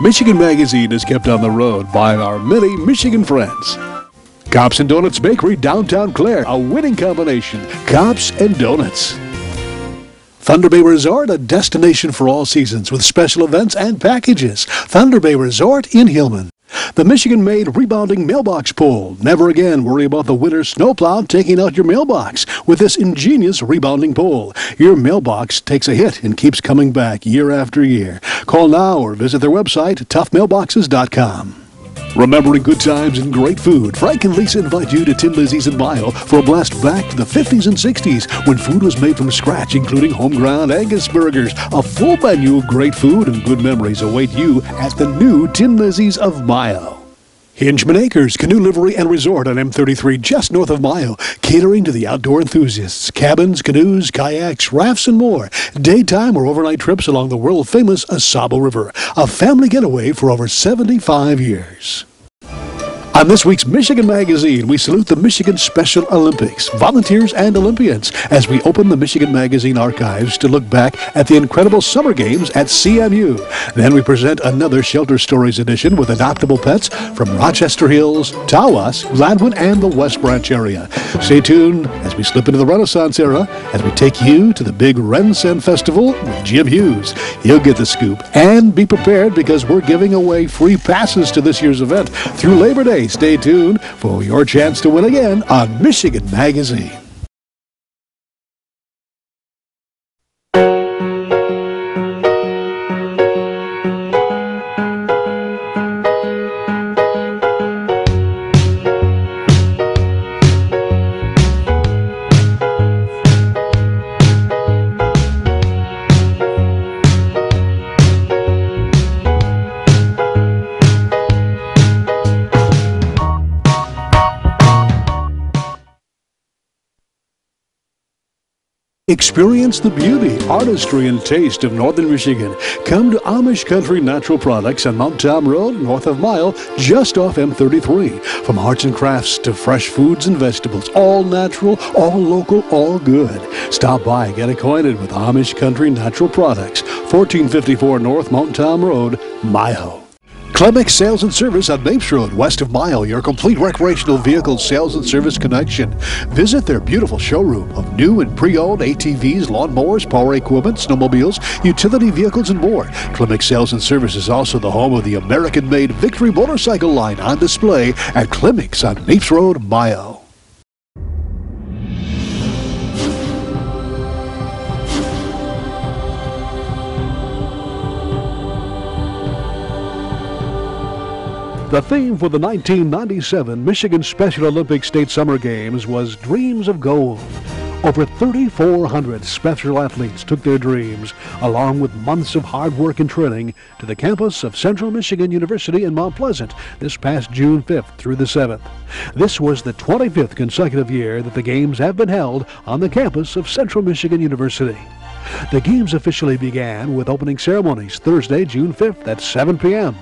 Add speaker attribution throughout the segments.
Speaker 1: Michigan Magazine is kept on the road by our many Michigan friends. Cops and Donuts Bakery, downtown Clare, a winning combination. Cops and Donuts. Thunder Bay Resort, a destination for all seasons with special events and packages. Thunder Bay Resort in Hillman. The Michigan-made rebounding mailbox pole. Never again worry about the winter snowplow taking out your mailbox with this ingenious rebounding pole. Your mailbox takes a hit and keeps coming back year after year. Call now or visit their website, toughmailboxes.com. Remembering good times and great food, Frank and Lisa invite you to Tin Lizzie's in Mayo for a blast back to the 50s and 60s when food was made from scratch, including home-ground Angus burgers. A full menu of great food and good memories await you at the new Tin Lizzie's of Mayo. Hingeman Acres, Canoe Livery and Resort on M33 just north of Mayo, catering to the outdoor enthusiasts. Cabins, canoes, kayaks, rafts, and more. Daytime or overnight trips along the world-famous Asabo River. A family getaway for over 75 years. On this week's Michigan Magazine, we salute the Michigan Special Olympics, volunteers and Olympians, as we open the Michigan Magazine archives to look back at the incredible summer games at CMU. Then we present another Shelter Stories edition with adoptable pets from Rochester Hills, Tawas, Gladwin, and the West Branch area. Stay tuned as we slip into the Renaissance era as we take you to the big Ren-Sen Festival with Jim Hughes. You'll get the scoop. And be prepared because we're giving away free passes to this year's event through Labor Day. Stay tuned for your chance to win again on Michigan Magazine. Experience the beauty, artistry, and taste of Northern Michigan. Come to Amish Country Natural Products on Mount Tom Road, north of Mile, just off M33. From arts and crafts to fresh foods and vegetables, all natural, all local, all good. Stop by and get acquainted with Amish Country Natural Products, 1454 North Mount Tom Road, Mile. Clemix Sales and Service on Mapes Road, west of Mile, your complete recreational vehicle sales and service connection. Visit their beautiful showroom of new and pre-owned ATVs, lawnmowers, power equipment, snowmobiles, utility vehicles, and more. Clemix Sales and Service is also the home of the American-made Victory motorcycle line on display at Clemix on Mapes Road, Mile. The theme for the 1997 Michigan Special Olympics State Summer Games was Dreams of Gold. Over 3,400 special athletes took their dreams, along with months of hard work and training, to the campus of Central Michigan University in Mount Pleasant this past June 5th through the 7th. This was the 25th consecutive year that the games have been held on the campus of Central Michigan University. The games officially began with opening ceremonies Thursday, June 5th at 7 p.m.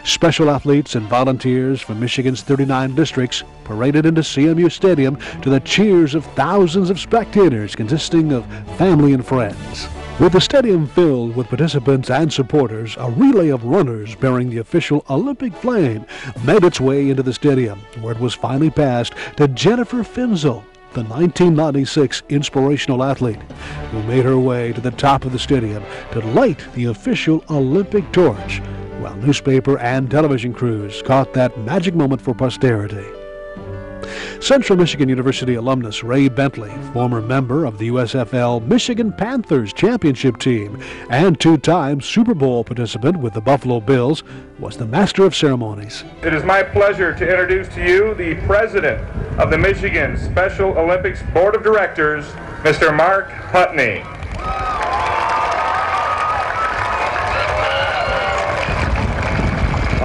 Speaker 1: Special athletes and volunteers from Michigan's 39 districts paraded into CMU Stadium to the cheers of thousands of spectators consisting of family and friends. With the stadium filled with participants and supporters, a relay of runners bearing the official Olympic flame made its way into the stadium, where it was finally passed to Jennifer Finzel, the 1996 inspirational athlete, who made her way to the top of the stadium to light the official Olympic torch, while newspaper and television crews caught that magic moment for posterity. Central Michigan University alumnus Ray Bentley, former member of the USFL Michigan Panthers championship team and two-time Super Bowl participant with the Buffalo Bills, was the master of ceremonies.
Speaker 2: It is my pleasure to introduce to you the president of the Michigan Special Olympics Board of Directors, Mr. Mark Putney.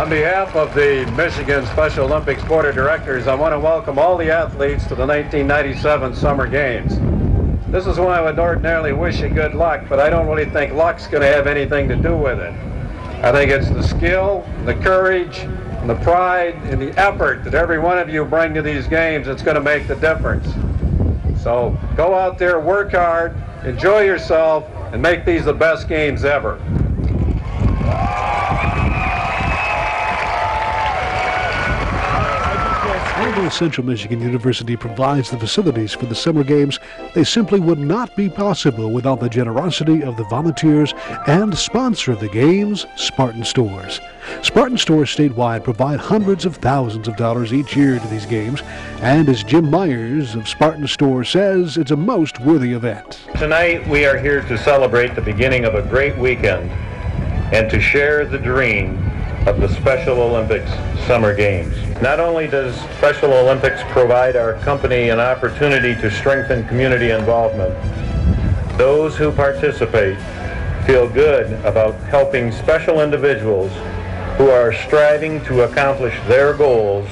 Speaker 3: On behalf of the Michigan Special Olympics Board of Directors, I want to welcome all the athletes to the 1997 Summer Games. This is when I would ordinarily wish you good luck, but I don't really think luck's going to have anything to do with it. I think it's the skill, the courage, and the pride, and the effort that every one of you bring to these games that's going to make the difference. So go out there, work hard, enjoy yourself, and make these the best games ever.
Speaker 1: Although Central Michigan University provides the facilities for the summer games, they simply would not be possible without the generosity of the volunteers and sponsor of the games, Spartan Stores. Spartan Stores statewide provide hundreds of thousands of dollars each year to these games, and as Jim Myers of Spartan Stores says, it's a most worthy event.
Speaker 3: Tonight we are here to celebrate the beginning of a great weekend and to share the dream of the Special Olympics Summer Games. Not only does Special Olympics provide our company an opportunity to strengthen community involvement, those who participate feel good about helping special individuals who are striving to accomplish their goals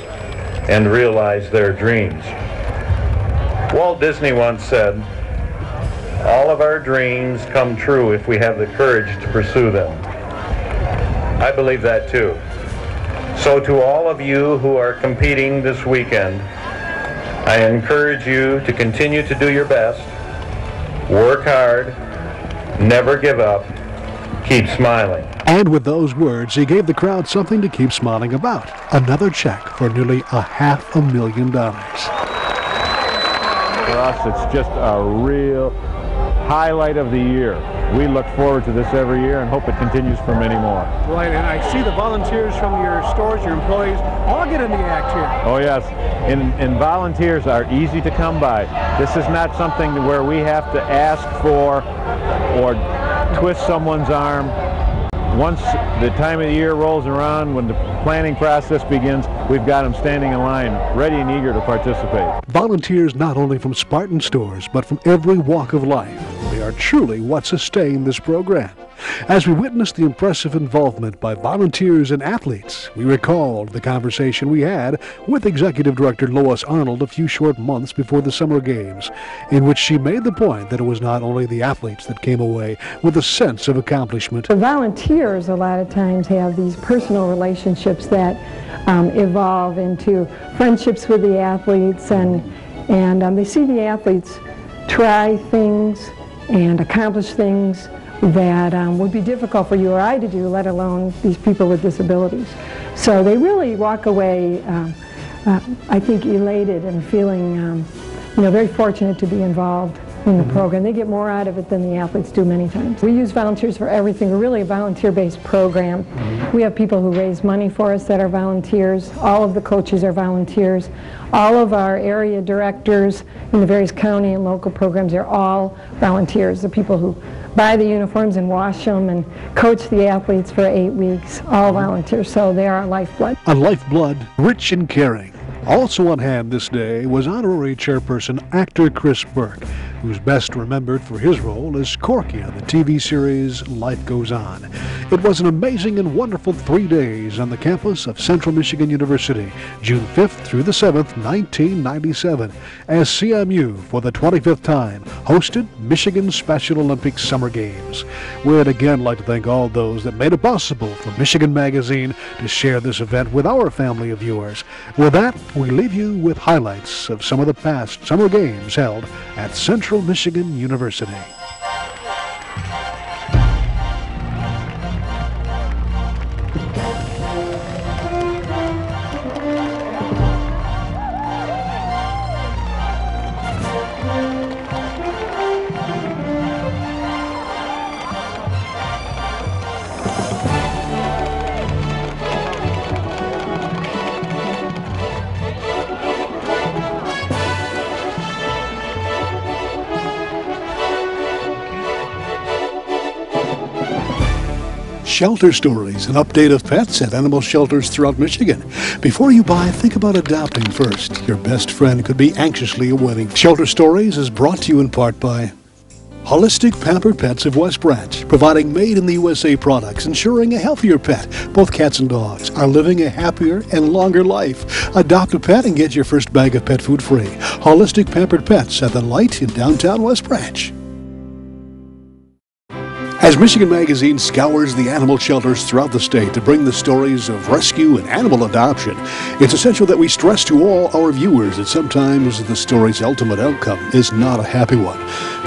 Speaker 3: and realize their dreams. Walt Disney once said, "All of our dreams come true if we have the courage to pursue them." I believe that too. So to all of you who are competing this weekend, I encourage you to continue to do your best, work hard, never give up, keep smiling.
Speaker 1: And with those words, he gave the crowd something to keep smiling about. Another check for nearly $500,000.
Speaker 4: For us, it's just a real highlight of the year. We look forward to this every year and hope it continues for many more.
Speaker 5: Right, and I see the volunteers from your stores, your employees, all get in the act here.
Speaker 4: Oh yes, and volunteers are easy to come by. This is not something where we have to ask for or twist someone's arm. Once the time of the year rolls around, when the planning process begins, we've got them standing in line, ready and eager to participate.
Speaker 1: Volunteers not only from Spartan Stores, but from every walk of life. They are truly what sustain this program. As we witnessed the impressive involvement by volunteers and athletes, we recalled the conversation we had with Executive Director Lois Arnold a few short months before the Summer Games, in which she made the point that it was not only the athletes that came away with a sense of accomplishment.
Speaker 6: The volunteers a lot of times have these personal relationships that evolve into friendships with the athletes, and they see the athletes try things and accomplish things that would be difficult for you or I to do, let alone these people with disabilities. So they really walk away, I think, elated and feeling very fortunate to be involved in the program. They get more out of it than the athletes do many times. We use volunteers for everything. We're really a volunteer-based program. We have people who raise money for us that are volunteers. All of the coaches are volunteers. All of our area directors in the various county and local programs are all volunteers. The people who buy the uniforms and wash them and coach the athletes for 8 weeks, all volunteers. So they are our lifeblood.
Speaker 1: A lifeblood rich and caring. Also on hand this day was honorary chairperson actor Chris Burke, who's best remembered for his role as Corky on the TV series Life Goes On. It was an amazing and wonderful 3 days on the campus of Central Michigan University, June 5th through the 7th, 1997, as CMU, for the 25th time, hosted Michigan Special Olympics Summer Games. We'd again like to thank all those that made it possible for Michigan Magazine to share this event with our family of viewers. With that, we leave you with highlights of some of the past summer games held at Central Michigan University. Shelter Stories, an update of pets at animal shelters throughout Michigan. Before you buy, think about adopting first. Your best friend could be anxiously awaiting. Shelter Stories is brought to you in part by Holistic Pampered Pets of West Branch, providing made-in-the-USA products, ensuring a healthier pet. Both cats and dogs are living a happier and longer life. Adopt a pet and get your first bag of pet food free. Holistic Pampered Pets at the Light in downtown West Branch. As Michigan Magazine scours the animal shelters throughout the state to bring the stories of rescue and animal adoption, it's essential that we stress to all our viewers that sometimes the story's ultimate outcome is not a happy one.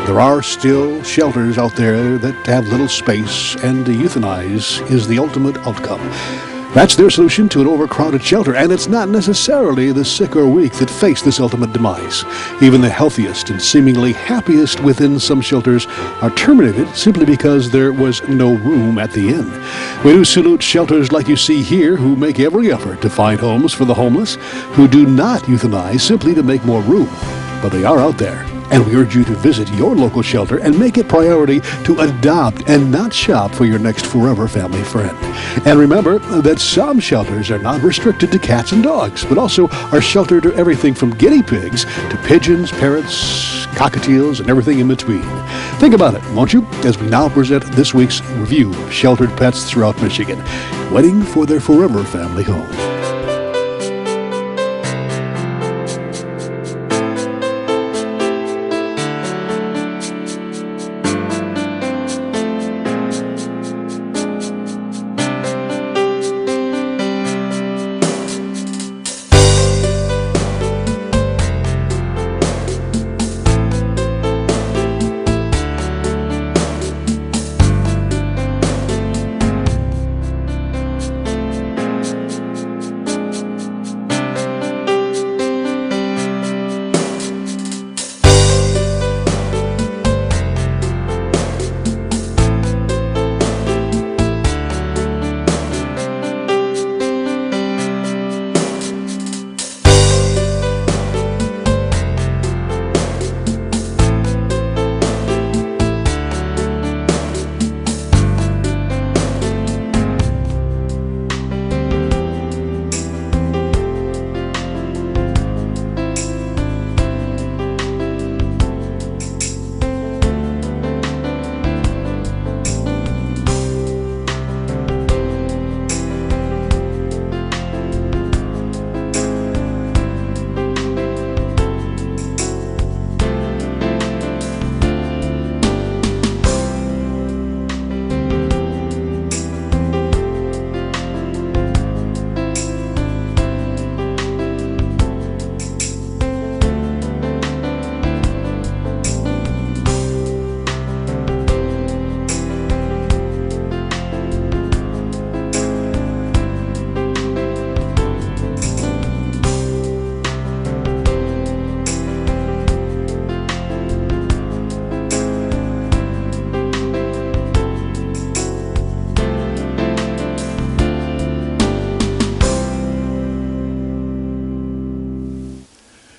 Speaker 1: There are still shelters out there that have little space, and to euthanize is the ultimate outcome. That's their solution to an overcrowded shelter, and it's not necessarily the sick or weak that face this ultimate demise. Even the healthiest and seemingly happiest within some shelters are terminated simply because there was no room at the inn. We do salute shelters like you see here who make every effort to find homes for the homeless, who do not euthanize simply to make more room. But they are out there. And we urge you to visit your local shelter and make it priority to adopt and not shop for your next forever family friend. And remember that some shelters are not restricted to cats and dogs, but also are sheltered to everything from guinea pigs to pigeons, parrots, cockatiels, and everything in between. Think about it, won't you, as we now present this week's review of sheltered pets throughout Michigan, waiting for their forever family home.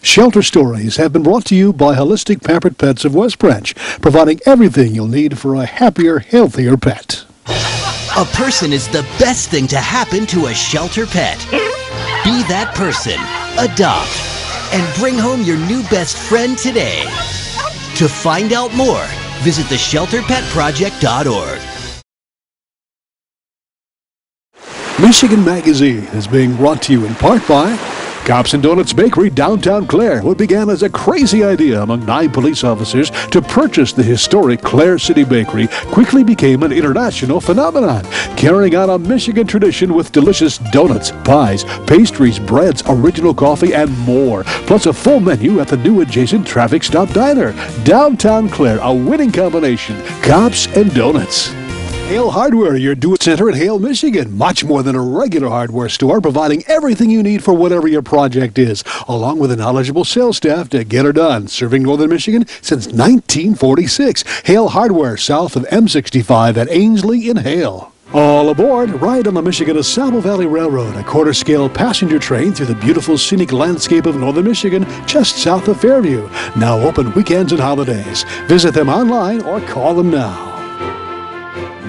Speaker 1: Shelter Stories have been brought to you by Holistic Pampered Pets of West Branch, providing everything you'll need for a happier, healthier pet.
Speaker 7: A person is the best thing to happen to a shelter pet. Be that person. Adopt. And bring home your new best friend today. To find out more, visit theshelterpetproject.org.
Speaker 1: Michigan Magazine is being brought to you in part by Cops and Donuts Bakery, downtown Clare. What began as a crazy idea among 9 police officers to purchase the historic Clare City Bakery quickly became an international phenomenon, carrying on a Michigan tradition with delicious donuts, pies, pastries, breads, original coffee, and more. Plus a full menu at the new adjacent Traffic Stop Diner. Downtown Clare, a winning combination. Cops and Donuts. Hale Hardware, your do-it center in Hale, Michigan. Much more than a regular hardware store, providing everything you need for whatever your project is, along with a knowledgeable sales staff to get her done. Serving Northern Michigan since 1946. Hale Hardware, south of M65 at Ainsley in Hale. All aboard, ride on the Michigan Saddle Valley Railroad, a quarter-scale passenger train through the beautiful scenic landscape of Northern Michigan, just south of Fairview. Now open weekends and holidays. Visit them online or call them now.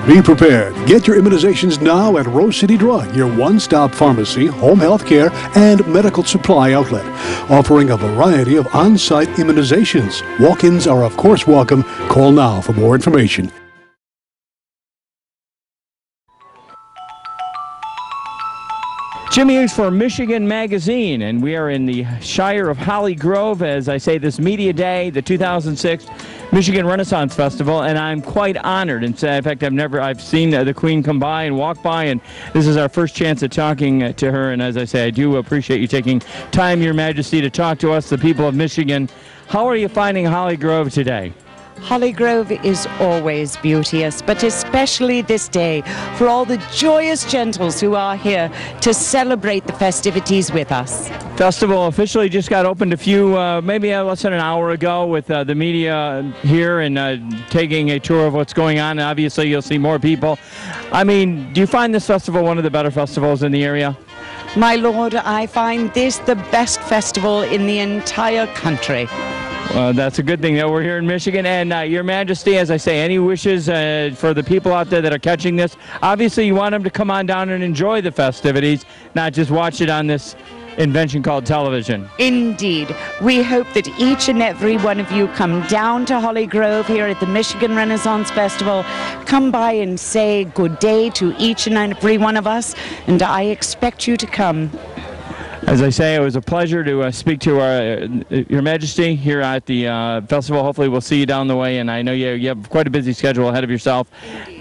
Speaker 1: Be prepared. Get your immunizations now at Rose City Drug, your one-stop pharmacy, home health care, and medical supply outlet, offering a variety of on-site immunizations. Walk-ins are of course welcome. Call now for more information.
Speaker 8: Jim Hughes for Michigan Magazine, and we are in the Shire of Holly Grove, as I say, this media day, the 2006 Michigan Renaissance Festival, and I'm quite honored. In fact, I've seen the Queen come by and walk by, and this is our first chance at talking to her. And as I say, I do appreciate you taking time, Your Majesty, to talk to us, the people of Michigan. How are you finding Holly Grove today?
Speaker 9: Holly Grove is always beauteous, but especially this day for all the joyous gentles who are here to celebrate the festivities with us.
Speaker 8: Festival officially just got opened a few, maybe less than an hour ago with the media here and taking a tour of what's going on. And obviously, you'll see more people. I mean, do you find this festival one of the better festivals in the area?
Speaker 9: My lord, I find this the best festival in the entire country.
Speaker 8: Well, that's a good thing that we're here in Michigan. And Your Majesty, as I say, any wishes for the people out there that are catching this? Obviously, you want them to come on down and enjoy the festivities, not just watch it on this invention called television.
Speaker 9: Indeed. We hope that each and every one of you come down to Holly Grove here at the Michigan Renaissance Festival. Come by and say good day to each and every one of us, and I expect you to come.
Speaker 8: As I say, it was a pleasure to speak to Your Majesty here at the festival. Hopefully we'll see you down the way, and I know you have quite a busy schedule ahead of yourself,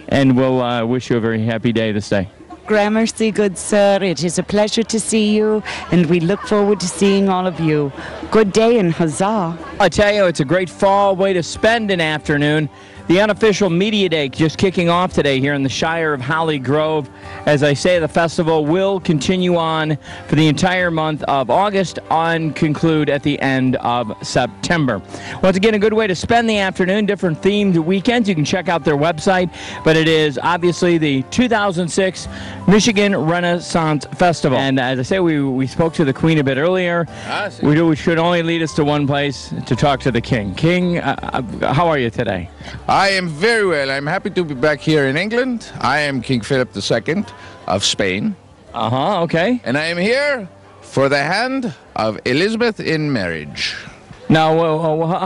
Speaker 8: and we'll wish you a very happy day this day.
Speaker 9: Gramercy, good sir, it is a pleasure to see you, and we look forward to seeing all of you. Good day and huzzah.
Speaker 8: I tell you, it's a great fall way to spend an afternoon. The unofficial Media Day just kicking off today here in the Shire of Holly Grove. As I say, the festival will continue on for the entire month of August and conclude at the end of September. Once again, a good way to spend the afternoon, different themed weekends. You can check out their website, but it is obviously the 2006 Michigan Renaissance Festival. And as I say, we spoke to the Queen a bit earlier. We should only lead us to one place, to talk to the King. King, how are you today?
Speaker 10: I am very well. I'm happy to be back here in England. I am King Philip II of Spain.
Speaker 8: Okay.
Speaker 10: And I am here for the hand of Elizabeth in marriage.
Speaker 8: Now,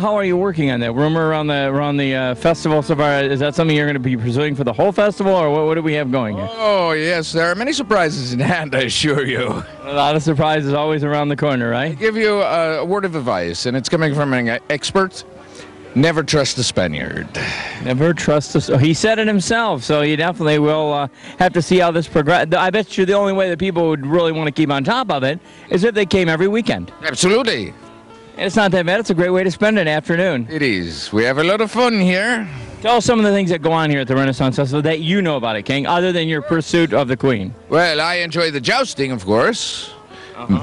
Speaker 8: how are you working on that? Rumor around the festival so far, is that something you're going to be pursuing for the whole festival, or what do we have going here?
Speaker 10: Oh, yes, there are many surprises in hand, I assure you.
Speaker 8: A lot of surprises always around the corner, right?
Speaker 10: I give you a word of advice, and it's coming from an expert. Never trust a Spaniard.
Speaker 8: Never trust a... He said it himself, so you definitely will have to see how this progresses. I bet you the only way that people would really want to keep on top of it is if they came every weekend.
Speaker 10: Absolutely.
Speaker 8: And it's not that bad. It's a great way to spend an afternoon.
Speaker 10: It is. We have a lot of fun here.
Speaker 8: Tell us some of the things that go on here at the Renaissance Festival that you know about it, King, other than your pursuit of the Queen.
Speaker 10: Well, I enjoy the jousting, of course.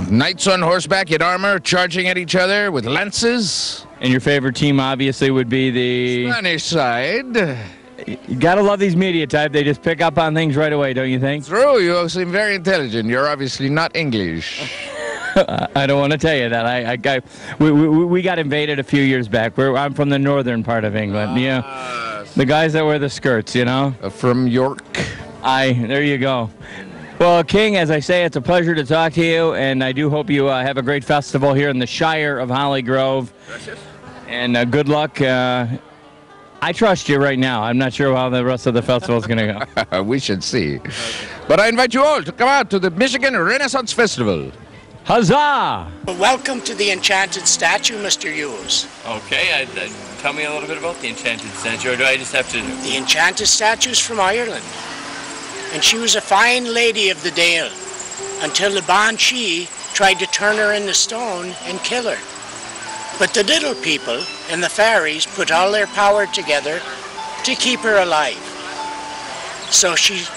Speaker 10: Knights on horseback in armor charging at each other with lances.
Speaker 8: And your favorite team, obviously, would be the...
Speaker 10: Spanish side.
Speaker 8: You gotta love these media type. They just pick up on things right away, don't you think?
Speaker 10: True. You seem very intelligent. You're obviously not English.
Speaker 8: I don't want to tell you that. We got invaded a few years back. I'm from the northern part of England. Yeah, the guys that wear the skirts, you know.
Speaker 10: From York.
Speaker 8: There you go. Well, King, as I say, it's a pleasure to talk to you, and I do hope you have a great festival here in the Shire of Holly Grove.
Speaker 10: Gracias.
Speaker 8: And good luck. I trust you right now. I'm not sure how the rest of the festival is going to
Speaker 10: go. We should see. But I invite you all to come out to the Michigan Renaissance Festival.
Speaker 8: Huzzah!
Speaker 11: Welcome to the Enchanted Statue, Mr. Hughes.
Speaker 8: Okay, tell me a little bit about the Enchanted Statue, or do I just have to...
Speaker 11: The Enchanted Statue's from Ireland. And she was a fine lady of the Dale until the Banshee tried to turn her into stone and kill her. But the little people and the fairies put all their power together to keep her alive. So she's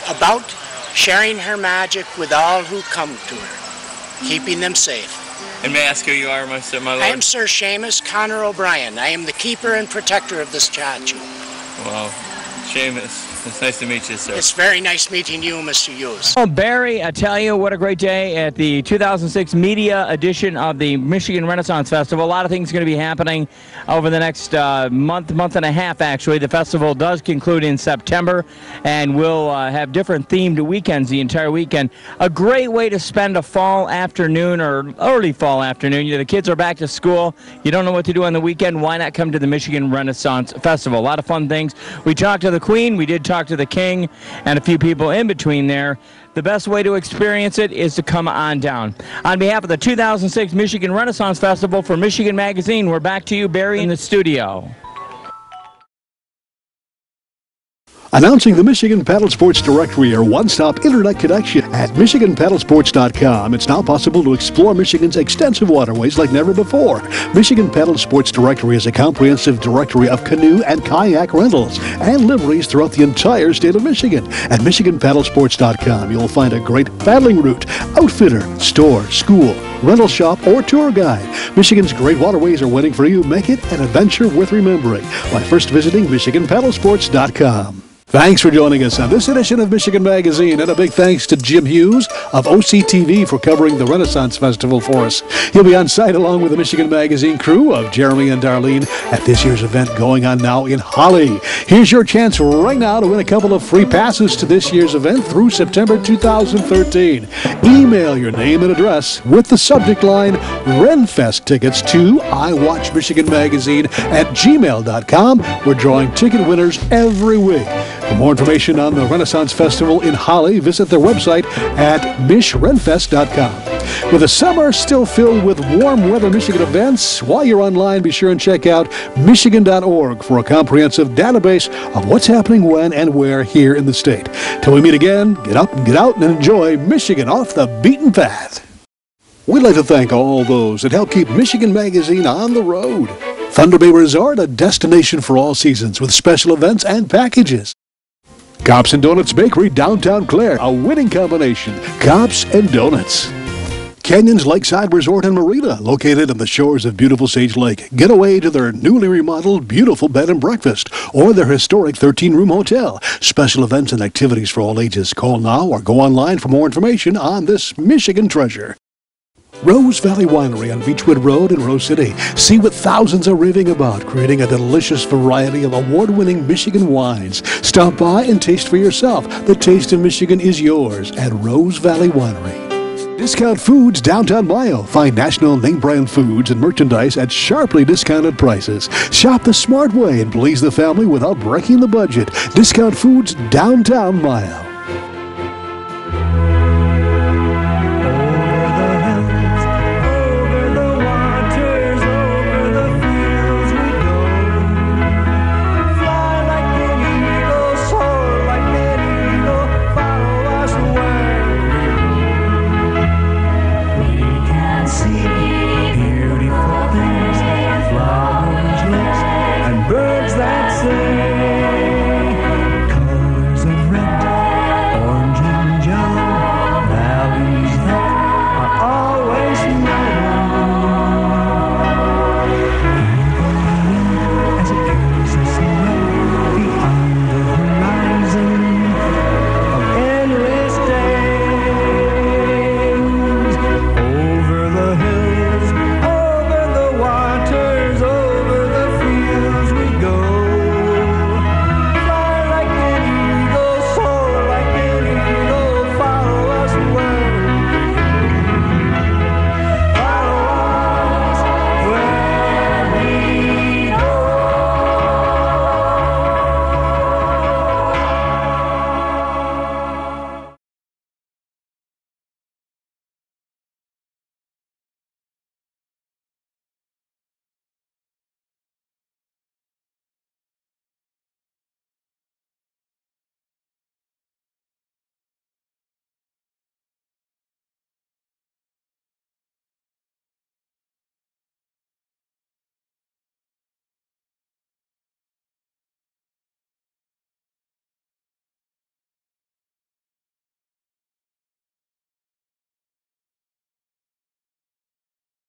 Speaker 11: about sharing her magic with all who come to her, keeping them safe.
Speaker 8: And may I ask who you are, my lord?
Speaker 11: I am Sir Seamus Connor O'Brien. I am the keeper and protector of the statue.
Speaker 8: Wow, Seamus. It's nice to meet you, sir.
Speaker 11: It's very nice meeting you, Mr. Hughes.
Speaker 8: Oh, Barry, I tell you, what a great day at the 2006 media edition of the Michigan Renaissance Festival. A lot of things are going to be happening over the next month and a half, actually. The festival does conclude in September, and we'll have different themed weekends the entire weekend. A great way to spend a fall afternoon or early fall afternoon. You know, the kids are back to school. You don't know what to do on the weekend. Why not come to the Michigan Renaissance Festival? A lot of fun things. We talked to the Queen. We did talk to the King and a few people in between there. The best way to experience it is to come on down. On behalf of the 2006 Michigan Renaissance Festival for Michigan Magazine, we're back to you, Barry, in the studio.
Speaker 1: Announcing the Michigan Paddle Sports Directory, your one-stop internet connection. At MichiganPaddleSports.com, it's now possible to explore Michigan's extensive waterways like never before. Michigan Paddle Sports Directory is a comprehensive directory of canoe and kayak rentals and liveries throughout the entire state of Michigan. At MichiganPaddleSports.com, you'll find a great paddling route, outfitter, store, school, rental shop, or tour guide. Michigan's great waterways are waiting for you. Make it an adventure worth remembering by first visiting MichiganPaddleSports.com. Thanks for joining us on this edition of Michigan Magazine, and a big thanks to Jim Hughes of OCTV for covering the Renaissance Festival for us. He'll be on site along with the Michigan Magazine crew of Jeremy and Darlene at this year's event going on now in Holly. Here's your chance right now to win a couple of free passes to this year's event through September 2013. Email your name and address with the subject line RenFest tickets to iWatchMichiganMagazine@gmail.com. We're drawing ticket winners every week. For more information on the Renaissance Festival in Holly, visit their website at MichRenFest.com. With the summer still filled with warm weather Michigan events, while you're online, be sure and check out Michigan.org for a comprehensive database of what's happening when and where here in the state. Till we meet again, get up and get out and enjoy Michigan off the beaten path. We'd like to thank all those that help keep Michigan Magazine on the road. Thunder Bay Resort, a destination for all seasons with special events and packages. Cops and Donuts Bakery, downtown Clare, a winning combination. Cops and Donuts. Canyons Lakeside Resort and Marina, located on the shores of beautiful Sage Lake. Get away to their newly remodeled, beautiful bed and breakfast, or their historic 13-room hotel. Special events and activities for all ages. Call now or go online for more information on this Michigan treasure. Rose Valley Winery on Beechwood Road in Rose City. See what thousands are raving about, creating a delicious variety of award-winning Michigan wines. Stop by and taste for yourself. The taste of Michigan is yours at Rose Valley Winery. Discount Foods, downtown Mayo. Find national name brand foods and merchandise at sharply discounted prices. Shop the smart way and please the family without breaking the budget. Discount Foods, downtown Mayo.